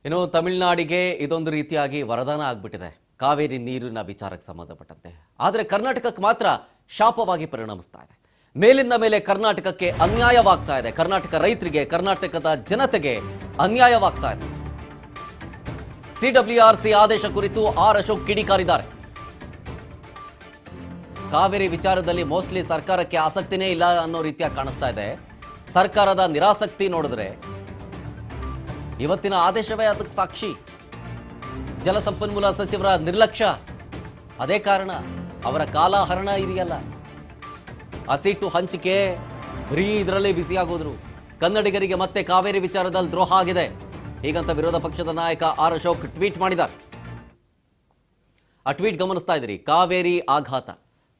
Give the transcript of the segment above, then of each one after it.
ಇನ್ನು ತಮಿಳುನಾಡಿಗೆ ಇದೊಂದು ರೀತಿಯಾಗಿ ವರದಾನ ಆಗ್ಬಿಟ್ಟಿದೆ ಕಾವೇರಿ ನೀರಿನ ವಿಚಾರಕ್ಕೆ ಸಂಬಂಧಪಟ್ಟಂತೆ. ಆದರೆ ಕರ್ನಾಟಕಕ್ಕೆ ಮಾತ್ರ ಶಾಪವಾಗಿ ಪರಿಣಮಿಸ್ತಾ ಇದೆ. ಮೇಲಿಂದ ಮೇಲೆ ಕರ್ನಾಟಕಕ್ಕೆ ಅನ್ಯಾಯವಾಗ್ತಾ ಇದೆ. ಕರ್ನಾಟಕ ರೈತರಿಗೆ, ಕರ್ನಾಟಕದ ಜನತೆಗೆ ಅನ್ಯಾಯವಾಗ್ತಾ ಇದೆ. ಸಿಡಬ್ಲ್ಯೂಆರ್ಸಿ ಆದೇಶ ಕುರಿತು ಆರ್ ಅಶೋಕ್ ಕಿಡಿಕಾರಿದ್ದಾರೆ. ಕಾವೇರಿ ವಿಚಾರದಲ್ಲಿ ಮೋಸ್ಟ್ಲಿ ಸರ್ಕಾರಕ್ಕೆ ಆಸಕ್ತಿನೇ ಇಲ್ಲ ಅನ್ನೋ ರೀತಿಯಾಗಿ ಕಾಣಿಸ್ತಾ ಇದೆ. ಸರ್ಕಾರದ ನಿರಾಸಕ್ತಿ ನೋಡಿದ್ರೆ ಇವತ್ತಿನ ಆದೇಶವೇ ಅದಕ್ಕೆ ಸಾಕ್ಷಿ. ಜಲಸಂಪನ್ಮೂಲ ಸಚಿವರ ನಿರ್ಲಕ್ಷ್ಯ, ಅದೇ ಕಾರಣ. ಅವರ ಕಾಲಹರಣ ಇದೆಯಲ್ಲ, ಆ ಸೀಟು ಹಂಚಿಕೆ ಬರೀ ಇದರಲ್ಲೇ ಬಿಸಿಯಾಗೋದ್ರು. ಕನ್ನಡಿಗರಿಗೆ ಮತ್ತೆ ಕಾವೇರಿ ವಿಚಾರದಲ್ಲಿ ದ್ರೋಹ ಆಗಿದೆ ಹೀಗಂತ ವಿರೋಧ ಪಕ್ಷದ ನಾಯಕ ಆರ್ ಅಶೋಕ್ ಟ್ವೀಟ್ ಮಾಡಿದ್ದಾರೆ. ಆ ಟ್ವೀಟ್ ಗಮನಿಸ್ತಾ ಇದ್ದೀರಿ. ಕಾವೇರಿ ಆಘಾತ,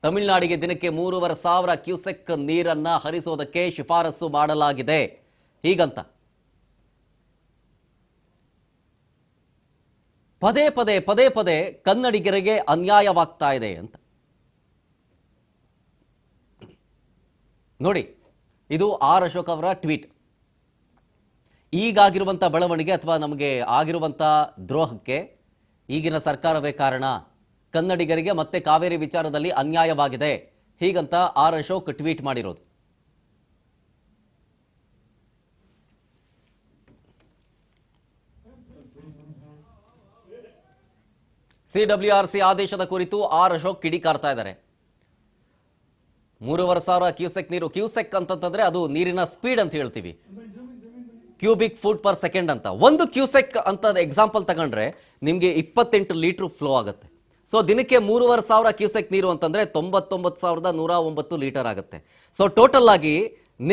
ತಮಿಳುನಾಡಿಗೆ ದಿನಕ್ಕೆ 3,500 ಕ್ಯೂಸೆಕ್ ನೀರನ್ನ ಹರಿಸೋದಕ್ಕೆ ಶಿಫಾರಸು ಮಾಡಲಾಗಿದೆ ಹೀಗಂತ. ಪದೇ ಪದೇ ಕನ್ನಡಿಗರಿಗೆ ಅನ್ಯಾಯವಾಗ್ತಾ ಇದೆ ಅಂತ ನೋಡಿ. ಇದು ಆರ್ ಅಶೋಕ್ ಅವರ ಟ್ವೀಟ್. ಈಗಾಗಿರುವಂಥ ಬೆಳವಣಿಗೆ ಅಥವಾ ನಮಗೆ ಆಗಿರುವಂಥ ದ್ರೋಹಕ್ಕೆ ಈಗಿನ ಸರ್ಕಾರವೇ ಕಾರಣ. ಕನ್ನಡಿಗರಿಗೆ ಮತ್ತೆ ಕಾವೇರಿ ವಿಚಾರದಲ್ಲಿ ಅನ್ಯಾಯವಾಗಿದೆ ಹೀಗಂತ ಆರ್ ಅಶೋಕ್ ಟ್ವೀಟ್ ಮಾಡಿರೋದು. ಸಿಡಬ್ಲ್ಯೂಆರ್ಸಿ ಆದೇಶದ ಕುರಿತು ಆರ್ ಅಶೋಕ್ ಕಿಡಿಕಾರ್ತಾ ಇದ್ದಾರೆ. 3,500 ಕ್ಯೂಸೆಕ್ ನೀರು, ಕ್ಯೂಸೆಕ್ ಅಂತಂದ್ರೆ ಅದು ನೀರಿನ ಸ್ಪೀಡ್ ಅಂತ ಹೇಳ್ತೀವಿ, ಕ್ಯೂಬಿಕ್ ಫುಟ್ ಪರ್ ಸೆಕೆಂಡ್ ಅಂತ. ಒಂದು ಕ್ಯೂಸೆಕ್ ಅಂತ ಎಕ್ಸಾಂಪಲ್ ತಗೊಂಡ್ರೆ ನಿಮಗೆ 28 ಲೀಟರ್ ಫ್ಲೋ ಆಗುತ್ತೆ. ಸೊ ದಿನಕ್ಕೆ 3,500 ಕ್ಯೂಸೆಕ್ ನೀರು ಅಂತಂದ್ರೆ 99,109 ಲೀಟರ್ ಆಗುತ್ತೆ. ಸೊ ಟೋಟಲ್ ಆಗಿ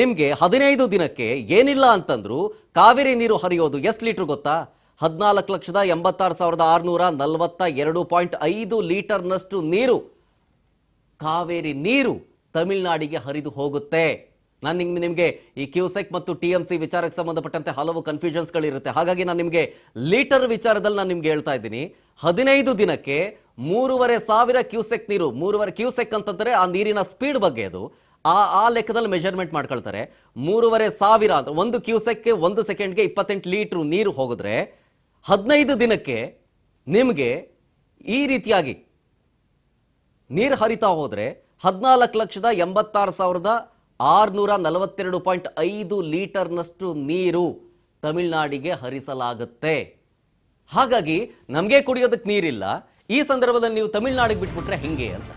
ನಿಮಗೆ 15 ದಿನಕ್ಕೆ ಏನಿಲ್ಲ ಅಂತಂದ್ರು ಕಾವೇರಿ ನೀರು ಹರಿಯೋದು ಎಷ್ಟು ಲೀಟರ್ ಗೊತ್ತಾ? 14,86,642.5 ಲೀಟರ್ನಷ್ಟು ನೀರು, ಕಾವೇರಿ ನೀರು ತಮಿಳುನಾಡಿಗೆ ಹರಿದು ಹೋಗುತ್ತೆ. ನಾನು ನಿಮಗೆ ಈ ಕ್ಯೂಸೆಕ್ ಮತ್ತು TMC ವಿಚಾರಕ್ಕೆ ಸಂಬಂಧಪಟ್ಟಂತೆ ಹಲವು ಕನ್ಫ್ಯೂಷನ್ಸ್ಗಳಿರುತ್ತೆ. ಹಾಗಾಗಿ ನಾನು ನಿಮಗೆ ಲೀಟರ್ ವಿಚಾರದಲ್ಲಿ ನಾನು ನಿಮ್ಗೆ ಹೇಳ್ತಾ ಇದ್ದೀನಿ. 15 ದಿನಕ್ಕೆ 3,500 ಕ್ಯೂಸೆಕ್ ನೀರು. 3,500 ಕ್ಯೂಸೆಕ್ ಅಂತಂದರೆ ಆ ನೀರಿನ ಸ್ಪೀಡ್ ಬಗ್ಗೆ ಅದು ಆ ಲೆಕ್ಕದಲ್ಲಿ ಮೆಜರ್ಮೆಂಟ್ ಮಾಡ್ಕೊಳ್ತಾರೆ. 3,500 ಅಂತ ಒಂದು ಕ್ಯೂಸೆಕ್ಗೆ 1 ಸೆಕೆಂಡ್ಗೆ 28 ಲೀಟರ್ ನೀರು ಹೋಗಿದ್ರೆ 15 ದಿನಕ್ಕೆ ನಿಮಗೆ ಈ ರೀತಿಯಾಗಿ ನೀರು ಹರಿತಾ ಹೋದರೆ 14,86,642.5 ಲೀಟರ್ನಷ್ಟು ನೀರು ತಮಿಳುನಾಡಿಗೆ ಹರಿಸಲಾಗುತ್ತೆ. ಹಾಗಾಗಿ ನಮಗೆ ಕುಡಿಯೋದಕ್ಕೆ ನೀರಿಲ್ಲ, ಈ ಸಂದರ್ಭದಲ್ಲಿ ನೀವು ತಮಿಳುನಾಡಿಗೆ ಬಿಟ್ಬಿಟ್ರೆ ಹೆಂಗೆ ಅಂತ.